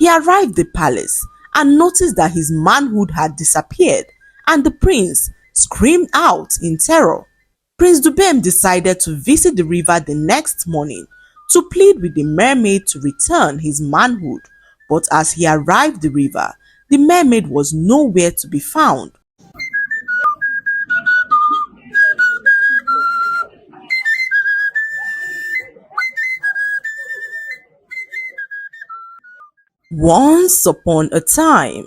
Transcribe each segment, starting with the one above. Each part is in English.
He arrived at the palace and noticed that his manhood had disappeared, and the prince screamed out in terror. Prince Dubem decided to visit the river the next morning to plead with the mermaid to return his manhood, but as he arrived at the river, the mermaid was nowhere to be found. Once upon a time,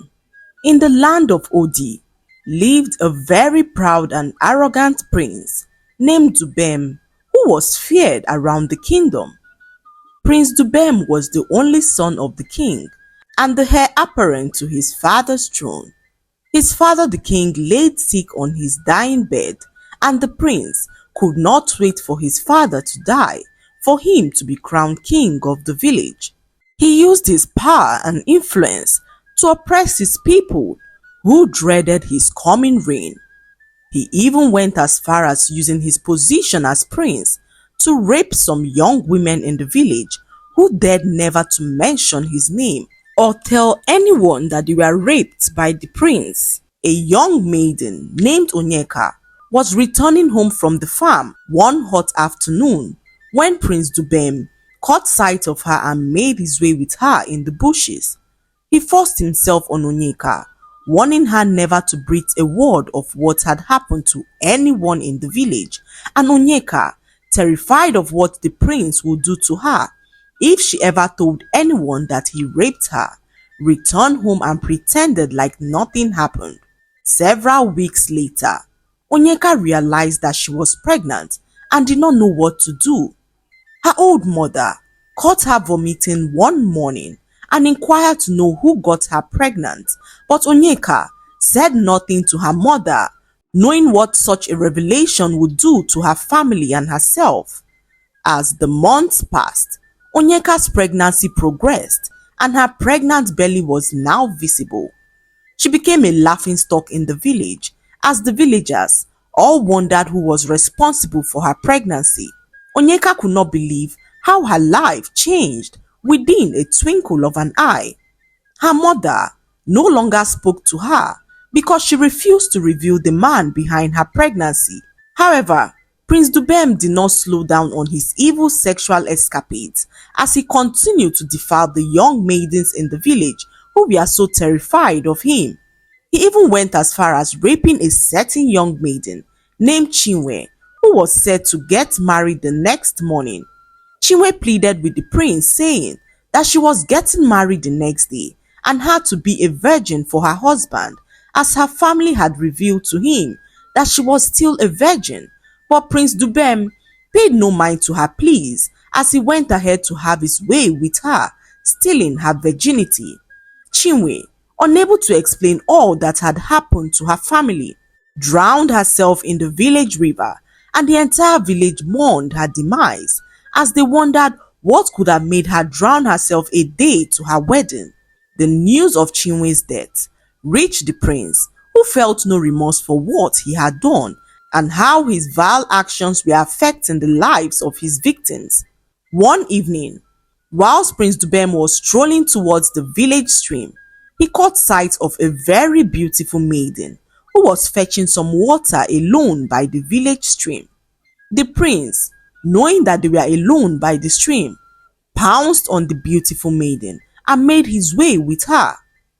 in the land of Odi, lived a very proud and arrogant prince named Dubem, who was feared around the kingdom. Prince Dubem was the only son of the king and the heir apparent to his father's throne. His father the king laid sick on his dying bed, and the prince could not wait for his father to die for him to be crowned king of the village. He used his power and influence to oppress his people who dreaded his coming reign. He even went as far as using his position as prince to rape some young women in the village who dared never to mention his name or tell anyone that they were raped by the prince. A young maiden named Onyeka was returning home from the farm one hot afternoon when Prince Dubem caught sight of her and made his way with her in the bushes. He forced himself on Onyeka, warning her never to breathe a word of what had happened to anyone in the village, and Onyeka, terrified of what the prince would do to her if she ever told anyone that he raped her, returned home and pretended like nothing happened. Several weeks later, Onyeka realized that she was pregnant and did not know what to do. Her old mother caught her vomiting one morning and inquired to know who got her pregnant, but Onyeka said nothing to her mother, knowing what such a revelation would do to her family and herself. As the months passed, Onyeka's pregnancy progressed and her pregnant belly was now visible. She became a laughingstock in the village as the villagers all wondered who was responsible for her pregnancy. Onyeka could not believe how her life changed within a twinkle of an eye. Her mother no longer spoke to her because she refused to reveal the man behind her pregnancy. However, Prince Dubem did not slow down on his evil sexual escapades as he continued to defile the young maidens in the village who were so terrified of him. He even went as far as raping a certain young maiden named Chinwe, who was said to get married the next morning. Chinwe pleaded with the prince, saying that she was getting married the next day and had to be a virgin for her husband, as her family had revealed to him that she was still a virgin. But Prince Dubem paid no mind to her pleas as he went ahead to have his way with her, stealing her virginity. Chinwe, unable to explain all that had happened to her family, drowned herself in the village river, and the entire village mourned her demise as they wondered what could have made her drown herself a day to her wedding. The news of Chinwe's death reached the prince, who felt no remorse for what he had done and how his vile actions were affecting the lives of his victims. One evening, whilst Prince Dubem was strolling towards the village stream, he caught sight of a very beautiful maiden who was fetching some water alone by the village stream. The prince, knowing that they were alone by the stream, pounced on the beautiful maiden and made his way with her.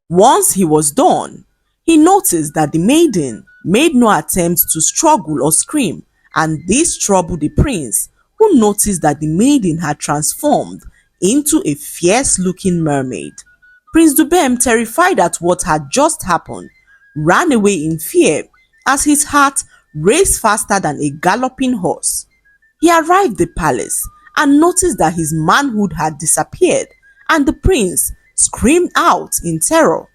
Once he was done, he noticed that the maiden made no attempt to struggle or scream, and this troubled the prince, who noticed that the maiden had transformed into a fierce-looking mermaid. Prince Dubem, terrified at what had just happened, ran away in fear as his heart raced faster than a galloping horse. He arrived at the palace and noticed that his manhood had disappeared, and the prince screamed out in terror.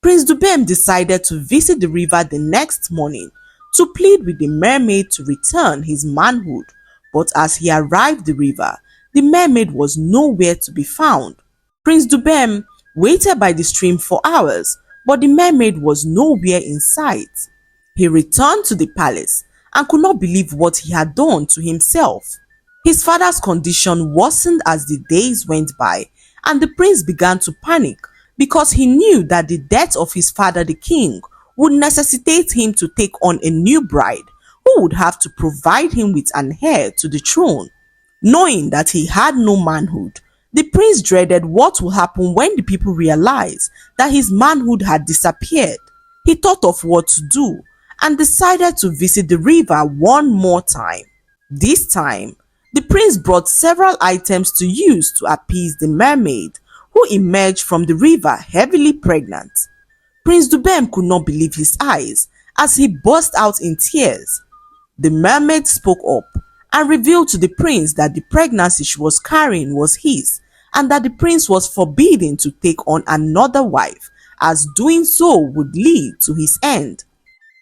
Prince Dubem decided to visit the river the next morning to plead with the mermaid to return his manhood, but as he arrived at the river, the mermaid was nowhere to be found. Prince Dubem waited by the stream for hours, but the mermaid was nowhere in sight. He returned to the palace and could not believe what he had done to himself. His father's condition worsened as the days went by, and the prince began to panic because he knew that the death of his father the king would necessitate him to take on a new bride who would have to provide him with an heir to the throne. Knowing that he had no manhood, the prince dreaded what would happen when the people realized that his manhood had disappeared. He thought of what to do and decided to visit the river one more time. This time, the prince brought several items to use to appease the mermaid, who emerged from the river heavily pregnant. Prince Dubem could not believe his eyes as he burst out in tears. The mermaid spoke up and revealed to the prince that the pregnancy she was carrying was his, and that the prince was forbidden to take on another wife, as doing so would lead to his end.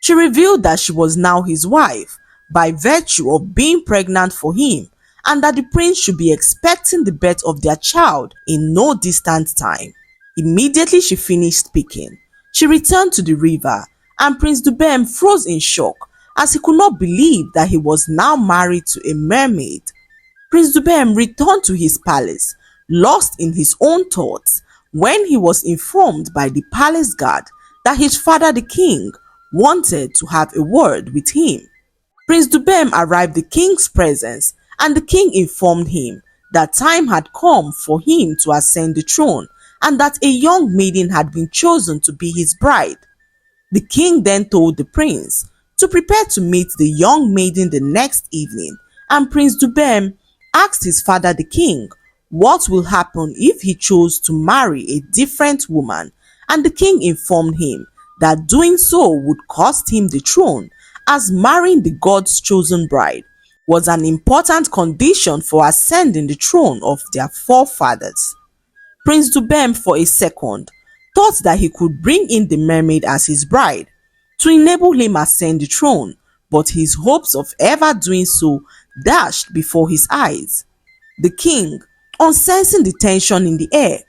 She revealed that she was now his wife by virtue of being pregnant for him, and that the prince should be expecting the birth of their child in no distant time. Immediately she finished speaking, she returned to the river, and Prince Dubem froze in shock as he could not believe that he was now married to a mermaid. Prince Dubem returned to his palace, lost in his own thoughts, when he was informed by the palace guard that his father the king wanted to have a word with him. Prince Dubem arrived at the king's presence, and the king informed him that time had come for him to ascend the throne, and that a young maiden had been chosen to be his bride. The king then told the prince to prepare to meet the young maiden the next evening, and Prince Dubem asked his father the king what will happen if he chose to marry a different woman, and the king informed him that doing so would cost him the throne, as marrying the god's chosen bride was an important condition for ascending the throne of their forefathers. Prince Dubem for a second thought that he could bring in the mermaid as his bride to enable him ascend the throne, but his hopes of ever doing so dashed before his eyes. The king, on sensing the tension in the air,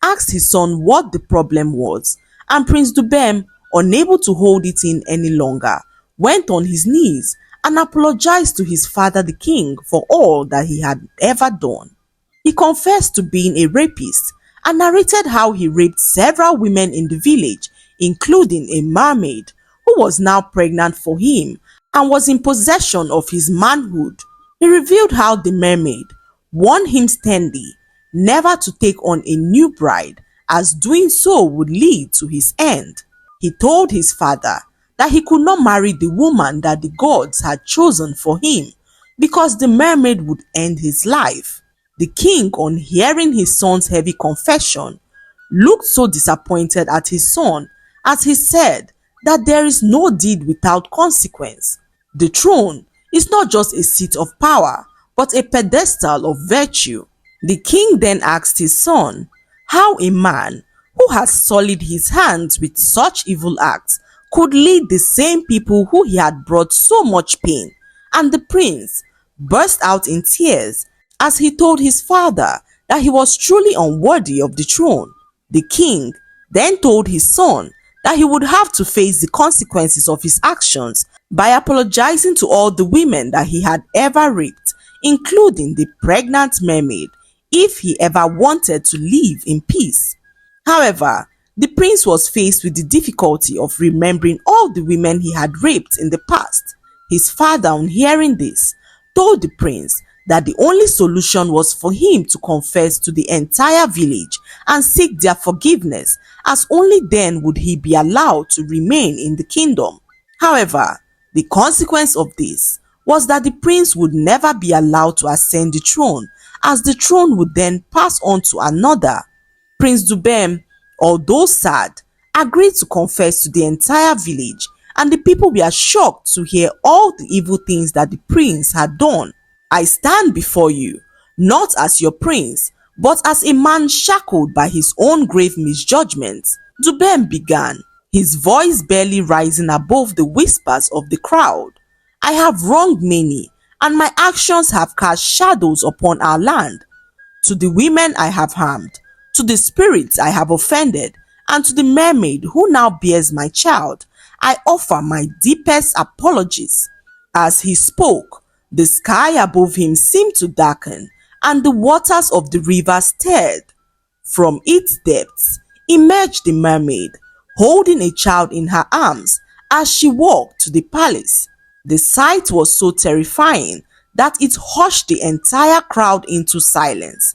asked his son what the problem was, and Prince Dubem, unable to hold it in any longer, went on his knees and apologized to his father the king for all that he had ever done. He confessed to being a rapist and narrated how he raped several women in the village, including a mermaid who was now pregnant for him and was in possession of his manhood. He revealed how the mermaid warned him sternly never to take on a new bride, as doing so would lead to his end. He told his father that he could not marry the woman that the gods had chosen for him, because the mermaid would end his life. The king, on hearing his son's heavy confession, looked so disappointed at his son as he said that there is no deed without consequence. The throne is not just a seat of power, but a pedestal of virtue. The king then asked his son how a man who had sullied his hands with such evil acts could lead the same people who he had brought so much pain, and the prince burst out in tears as he told his father that he was truly unworthy of the throne. The king then told his son that he would have to face the consequences of his actions by apologizing to all the women that he had ever raped, including the pregnant mermaid, if he ever wanted to live in peace. However, the prince was faced with the difficulty of remembering all the women he had raped in the past. His father, on hearing this, told the prince that the only solution was for him to confess to the entire village and seek their forgiveness, as only then would he be allowed to remain in the kingdom. However, the consequence of this was that the prince would never be allowed to ascend the throne, as the throne would then pass on to another. Prince Dubem, although sad, agreed to confess to the entire village, and the people were shocked to hear all the evil things that the prince had done. "I stand before you, not as your prince, but as a man shackled by his own grave misjudgments," Dubem began, his voice barely rising above the whispers of the crowd. "I have wronged many, and my actions have cast shadows upon our land. To the women I have harmed, to the spirits I have offended, and to the mermaid who now bears my child, I offer my deepest apologies." As he spoke, the sky above him seemed to darken, and the waters of the river stirred. From its depths, emerged the mermaid, holding a child in her arms as she walked to the palace. The sight was so terrifying that it hushed the entire crowd into silence.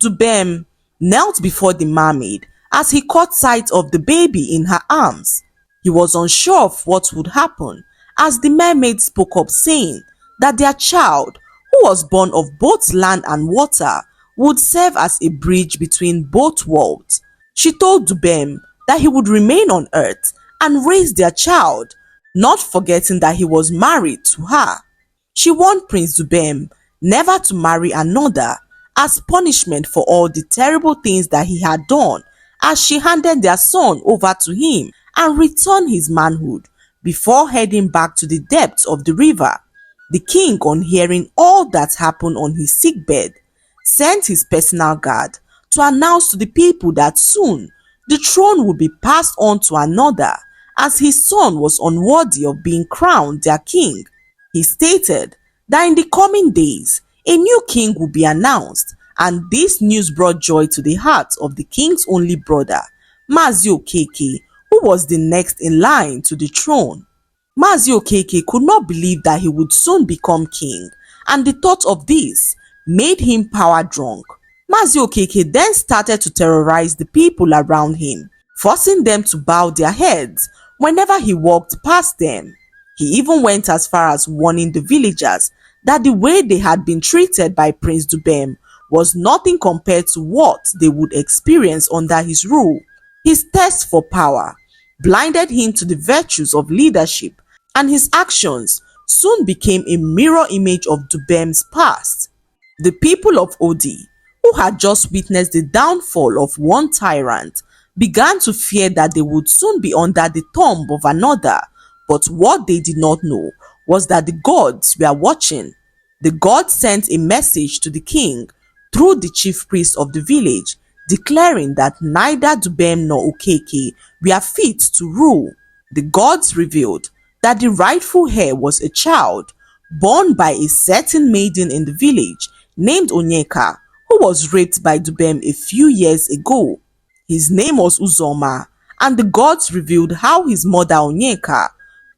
Dubem knelt before the mermaid as he caught sight of the baby in her arms. He was unsure of what would happen as the mermaid spoke up saying that their child, who was born of both land and water, would serve as a bridge between both worlds. She told Dubem that he would remain on earth and raise their child, not forgetting that he was married to her. She warned Prince Dubem never to marry another as punishment for all the terrible things that he had done, as she handed their son over to him and returned his manhood before heading back to the depths of the river. The king, on hearing all that happened on his sickbed, sent his personal guard to announce to the people that soon the throne would be passed on to another, as his son was unworthy of being crowned their king. He stated that in the coming days, a new king would be announced, and this news brought joy to the heart of the king's only brother, Mazi Okeke, who was the next in line to the throne. Mazi Okeke could not believe that he would soon become king, and the thought of this made him power drunk. Mazi Okeke then started to terrorize the people around him, forcing them to bow their heads whenever he walked past them. He even went as far as warning the villagers that the way they had been treated by Prince Dubem was nothing compared to what they would experience under his rule. His thirst for power blinded him to the virtues of leadership, and his actions soon became a mirror image of Dubem's past. The people of Odi, who had just witnessed the downfall of one tyrant, began to fear that they would soon be under the thumb of another, but what they did not know was that the gods were watching. The gods sent a message to the king through the chief priest of the village, declaring that neither Dubem nor Okeke were fit to rule. The gods revealed that the rightful heir was a child born by a certain maiden in the village named Onyeka, who was raped by Dubem a few years ago. His name was Uzoma, and the gods revealed how his mother Onyeka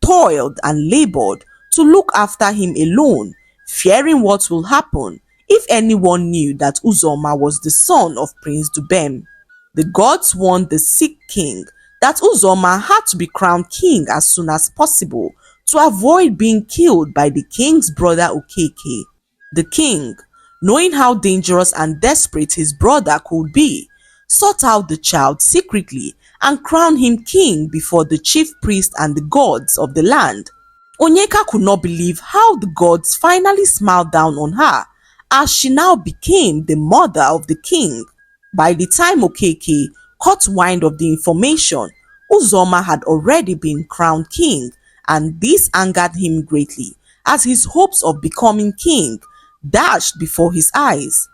toiled and labored to look after him alone, fearing what will happen if anyone knew that Uzoma was the son of Prince Dubem. The gods warned the sick king that Uzoma had to be crowned king as soon as possible to avoid being killed by the king's brother Okeke. The king, knowing how dangerous and desperate his brother could be, sought out the child secretly and crowned him king before the chief priest and the gods of the land. Onyeka could not believe how the gods finally smiled down on her, as she now became the mother of the king. By the time Okeke caught wind of the information, Uzoma had already been crowned king, and this angered him greatly, as his hopes of becoming king dashed before his eyes.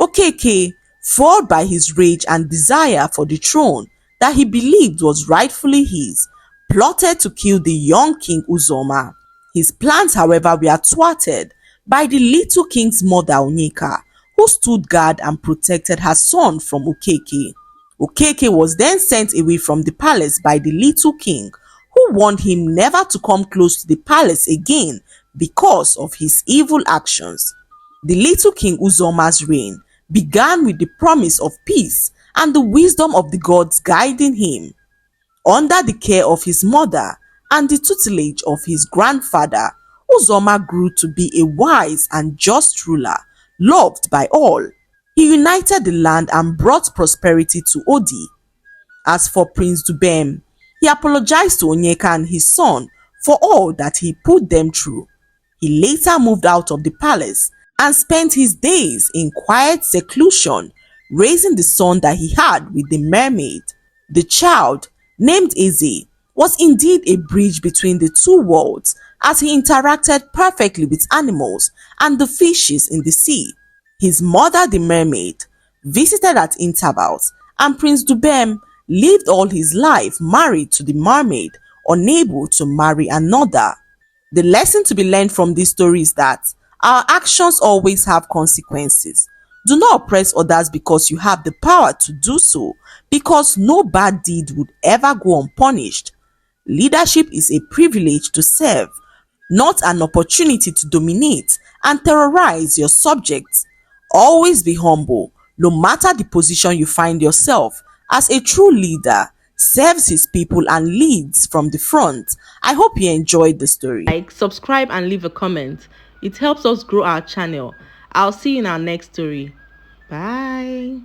Okeke, fueled by his rage and desire for the throne that he believed was rightfully his, plotted to kill the young king Uzoma. His plans, however, were thwarted by the little king's mother Onyeka, who stood guard and protected her son from Okeke. Okeke was then sent away from the palace by the little king, who warned him never to come close to the palace again because of his evil actions. The little king Uzoma's reign began with the promise of peace and the wisdom of the gods guiding him. Under the care of his mother and the tutelage of his grandfather, Uzoma grew to be a wise and just ruler, loved by all. He united the land and brought prosperity to Odi. As for Prince Dubem, he apologized to Onyeka and his son for all that he put them through. He later moved out of the palace and spent his days in quiet seclusion, raising the son that he had with the mermaid. The child, named Eze, was indeed a bridge between the two worlds, as he interacted perfectly with animals and the fishes in the sea. His mother, the mermaid, visited at intervals, and Prince Dubem lived all his life married to the mermaid, unable to marry another. The lesson to be learned from this story is that our actions always have consequences. Do not oppress others because you have the power to do so, because no bad deed would ever go unpunished. Leadership is a privilege to serve, not an opportunity to dominate and terrorize your subjects. Always be humble, no matter the position you find yourself, as a true leader serves his people and leads from the front. I hope you enjoyed the story. Like, subscribe, and leave a comment. It helps us grow our channel. I'll see you in our next story. Bye.